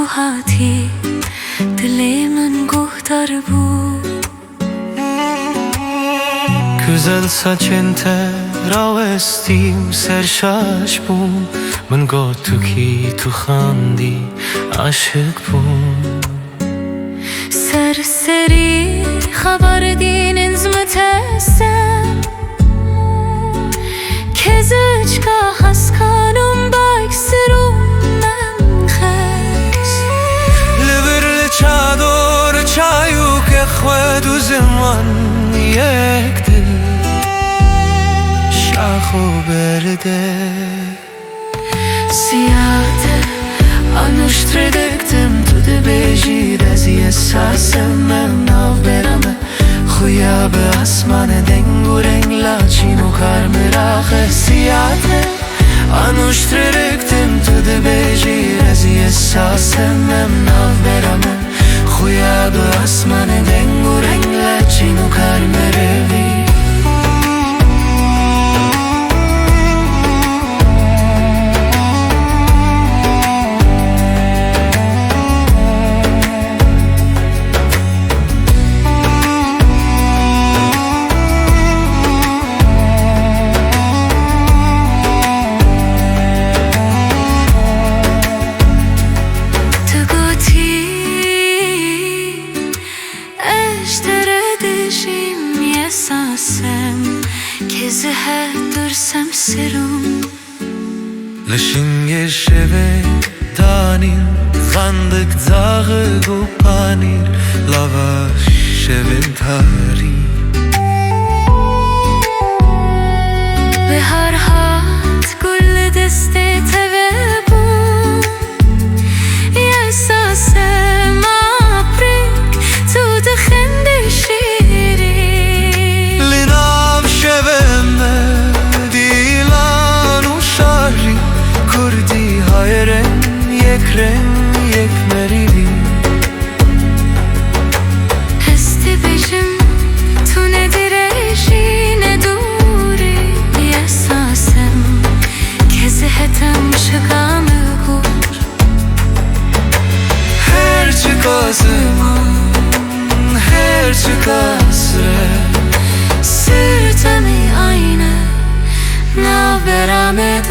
تو هاتی دل من گهدار بود. Güzel saçın teravestim serşaş bum من گفتم که تو خندی عاشق بوم. سرسری خبر دین انزمتسم که زجگا هست کنم باکسرم من خش لبرل چادر چایو که خود و زمان یک دل شاخ و برده سیاده anuştredektim tude bejir az yesasem men nav berame خویا به آسمان دنگو رنگ لاچینو کارمراخه سیاده anuştredektim tude bejir az yesasem men nav berame خویا به آسمان دنگو رنگ لاچینو کارمراخه که زهر درسم سرم لشنگ شوه دانیر خندق زاغ و پانیر لواش شوه تاری به هر هات گل دسته تبون احساسم آپریک تو دخنده شیری لنام شوه دیلان و شاری کردی های رنگ یک مریلی هستی بشم تو ندیرشی ندوری احساسم که زهتم شکام گور هرچی کاسم هرچی کاسره سرتمی آینه نابرامه